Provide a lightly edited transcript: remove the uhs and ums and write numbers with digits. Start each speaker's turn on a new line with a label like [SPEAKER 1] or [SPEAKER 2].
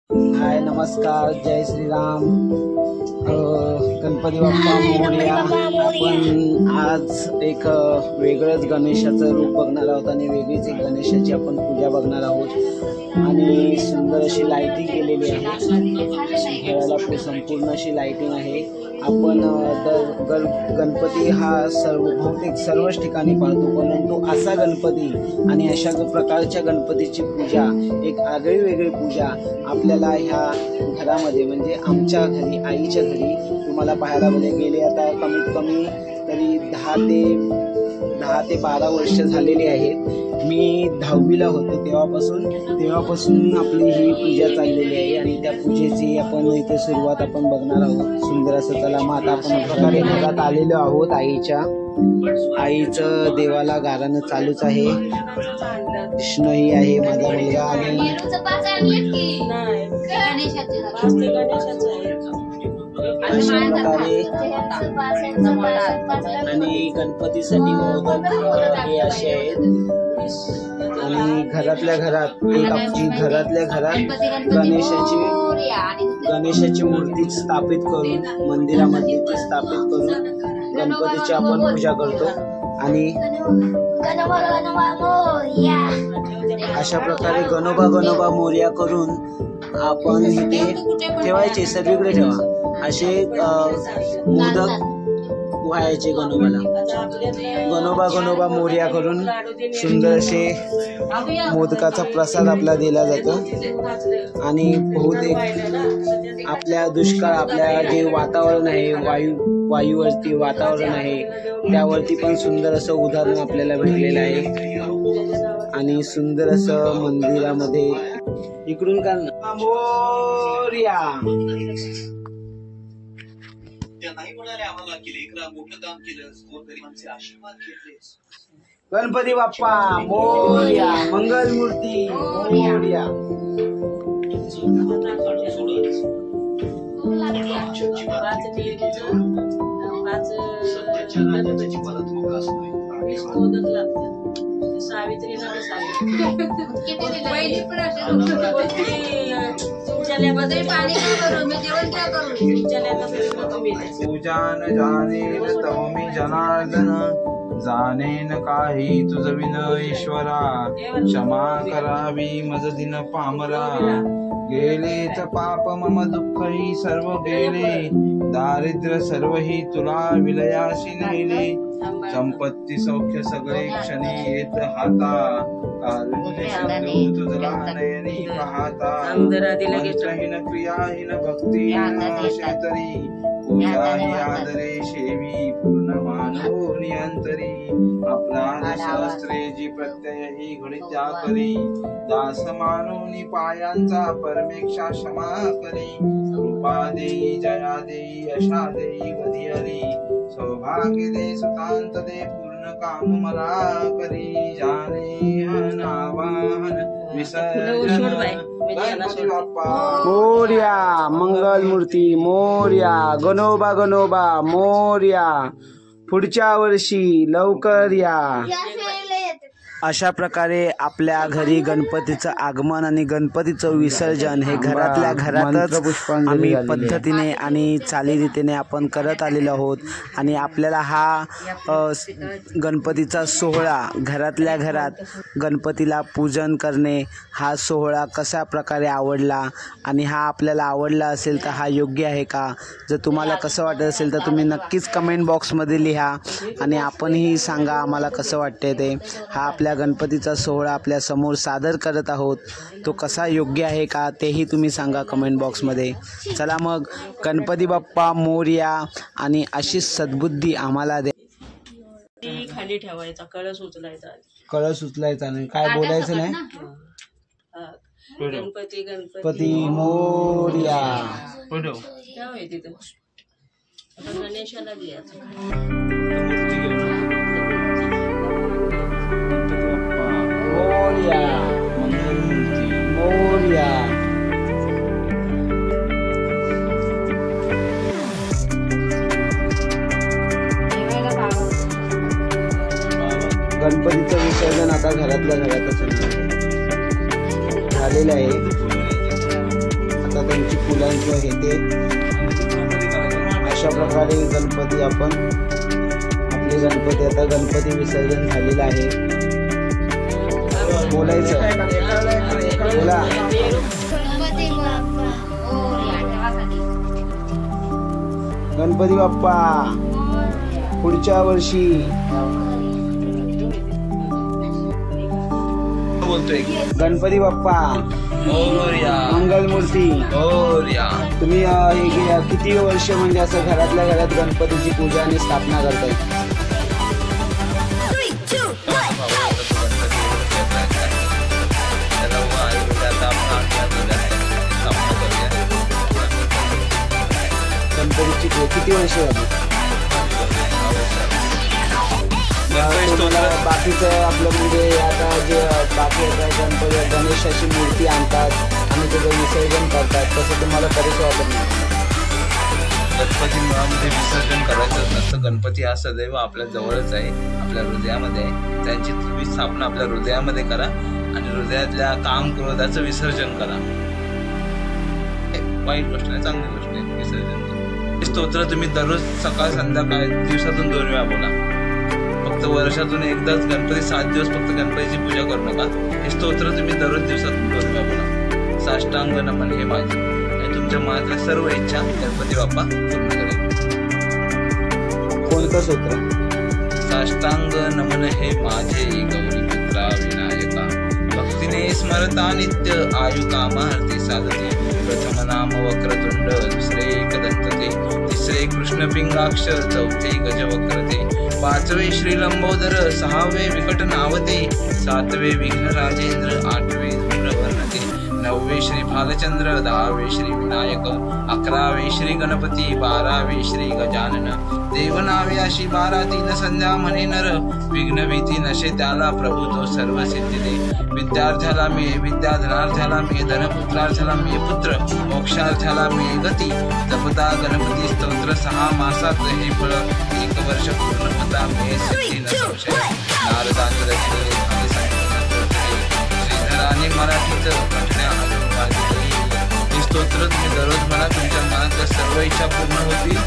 [SPEAKER 1] हाय नमस्कार, जय श्रीराम. गणपती बाप्पा मोरया. आपण आज एक वेगळंच गणेशाचं रूप बघणार आहोत आणि वेगळीच एक गणेशाची आपण पूजा बघणार आहोत. आणि सुंदर अशी लाइटिंग केलेली आहे, घराला संपूर्ण अशी लाइटिंग आहे. आपण गणपती हा बहुतेक सर्वच ठिकाणी पाहतो, परंतु असा गणपती आणि अशा प्रकारच्या गणपतीची पूजा, एक आगळी वेगळी पूजा आपल्याला ह्या घरामध्ये म्हणजे आमच्या घरी, आईच्या घरी तुम्हाला पाहायला गेले. आता कमीत कमी तरी 10 ते 12 वर्ष झालेली आहेत. मी 10वीला होतो तेव्हापासून आपली ही पूजा चाललेली आहे आणि त्या पूजेची आपण इथे सुरुवात आपण बघणार आहोत. सुंदर असं. चला मग आता आपण प्रकारे घरात आलेलो आहोत. आईचं देवाला गाणं चालूच आहे. कृष्णही आहे माझा मुलगा आणि अशा प्रकारे आणि गणपतीसाठी मोदक हे असे आहेत. आणि घरातल्या घरात गणेशाची मूर्ती स्थापित करून मंदिरामध्ये स्थापित करून गणपतीची आपण पूजा करतो. आणि अशा प्रकारे गणोबा मोरया करून आपण इथे ठेवायचे, सगळीकडे ठेवा असे मोदक व्हायचे गणोबा मोरया करून सुंदर असे मोदकाचा प्रसाद आपला दिला जातो. आणि बहुतेक आपल्या दुष्काळ, आपल्या जे वातावरण आहे, वायूवरती वातावरण आहे, त्यावरती पण सुंदर असं उदाहरण आपल्याला भेटलेलं आहे. आणि सुंदर असं मंदिरामध्ये इकडून का मोरया नाही म्हणाले आम्हाला की लेकरा मोठं काम केलं, गोरगरिबांचे आशीर्वाद घेतले. गणपती बाप्पा मोरया, मंगलमूर्ती मोरया.
[SPEAKER 2] पूजान जाणे तवमी जनार्दन, जाणेन काही तुझ विन ईश्वरा. क्षमा करावी मज दिन पामरा, गेलेच पाप मम दुःख ही सर्व गेले. दारिद्र्य सर्व ही तुला विलयासी नेले. संपत्ती सौख्य सगळे क्षणी येत हाता, कारुण्य शब्द तुझला नयनी पाहता. मंत्रहीन क्रियाहीन भक्तीहीन शेतरी, पूजाही आदरे शेवी पूर्ण मानव नियंतरी. आपला शास्त्रे जी प्रत्यय ही घडीत्या करी, दास मानोनी पायांचा परमेक्षा क्षमा करी. कृपा देई जया देई अशा देई वधी हरी, सौभाग्य दे सुतांत दे पूर्ण काम मला करी. जाने नावाहन विसर्जन गणपती बाप्पा
[SPEAKER 1] मोरया, मंगलमूर्ती मोरया, गणोबा मोरया. पुढच्या वर्षी लवकर या. अशा प्रकारे आपल्या घरी गणपतीचं आगमन आणि गणपतीचं विसर्जन हे घरातल्या घरातच आम्ही पद्धतीने आणि चालीरीतीने आपण करत आलेलो आहोत. आणि आपल्याला हा गणपतीचा सोहळा घरातल्या घरात गणपतीला पूजन करणे हा सोहळा कशा प्रकारे आवडला आणि हा आपल्याला आवडला असेल तर हा योग्य आहे का. जर तुम्हाला कसं वाटत असेल तर तुम्ही नक्कीच कमेंट बॉक्समध्ये लिहा आणि आपणही सांगा आम्हाला कसं वाटते ते. हा आपल्या गणपतीचा सोहळा आपल्या समोर सादर करत आहोत, तो कसा योग्य आहे का तेही तुम्ही सांगा कमेंट बॉक्समध्ये. चला मग गणपती बाप्पा मोरया आणि अशी सद्बुद्धी आम्हाला द्या.
[SPEAKER 3] खाली ठेवायचा, कळस उचलायचा
[SPEAKER 1] नाही, काय बोलायचं नाही.
[SPEAKER 3] गणपती
[SPEAKER 1] मोरया.
[SPEAKER 3] गणेशाला द्यायचं.
[SPEAKER 1] मोरया, मोरया. गणपतीचं विसर्जन आता घरातल्या घरातच झालेलं आहे. असतात त्यांची फुलांची हे ते अशा प्रकारे गणपती आपले गणपती आता गणपती विसर्जन झालेलं आहे. बोलायचं बोला. गणपती बाप्पा पुढच्या वर्षी.
[SPEAKER 2] बोलतोय
[SPEAKER 1] गणपती बाप्पा
[SPEAKER 2] मोरया.
[SPEAKER 1] मंगलमूर्ती
[SPEAKER 2] मोरया.
[SPEAKER 1] तुम्ही हे किती वर्ष म्हणजे असं घरातल्या घरात गणपतीची पूजा आणि स्थापना करताय? गणपतीची किती वर्ष झाली? बाकीचं आपलं म्हणजे आता जे बाकी गणपती गणेशाची मूर्ती आणतात आणि त्याचं विसर्जन करतात, तसं तुम्हाला कधीच वाटत नाही?
[SPEAKER 2] गणपती मुळामध्ये विसर्जन करायचं नसतं. गणपती हा सदैव आपल्या जवळच आहे, आपल्या हृदयामध्ये आहे. त्यांची तुम्ही स्थापना आपल्या हृदयामध्ये करा आणि हृदयातल्या काम क्रोधाचं विसर्जन करा. वाईट गोष्ट नाही, चांगली गोष्ट आहे विसर्जन करा. स्तोत्र तुम्ही दररोज सकाळ संध्याकाळ दिवसातून 2 वेळा बोला. फक्त वर्षातून एकदाच गणपती 7 दिवस फक्त गणपतीची पूजा करू नका. हे स्तोत्र तुम्ही दररोज दिवसातून 2 वेळा बोला. साष्टांग नमन हे माझे, आणि तुमच्या मनातल्या सर्व इच्छा गणपती बाप्पा पूर्ण करेल.
[SPEAKER 1] कोणतं स्तोत्र?
[SPEAKER 2] साष्टांग नमन हे माझे गौरीपुत्रा विनायका, भक्तीने स्मरता नित्य आयु कामार्थी साधते. प्रथम नाम वक्रतुंड, दुसरे एकदंतते, तिसरे कृष्ण पिंगाक्ष, चौथे गजवक्रते, 5वे श्री लंबोदर, 6वे विकट नावते, 7वे विघ्न राजेंद्र, 8वे धूम्रवर्णते, 9वे श्री भालचंद्र, 10वे श्री विनायक, 11वे श्री गणपती, 12वे श्री गजानन. देवनावे अशी 12 तीन संध्या म्हणे नर, विघ्न भीती नशे त्याला प्रभू तो सर्व सिद्धी दे. विद्यार्थ्याला मे विद्या, धनार्थ्याला मे धन, पुत्रार्थ्याला मे पुत्र, मोक्षार्थ्याला मे गती. जपता गणपती स्तोत्र 6 मासात हे फळ, 1 वर्ष पूर्ण होता मे सिद्धी न संशय. नारदाने रचिले झाले संपूर्ण श्रीधराने मराठीत पठण्या अनुवादिले. हे स्तोत्र तुम्ही दररोज म्हणा, तुमच्या मनातल्या सर्व इच्छा पूर्ण होतील.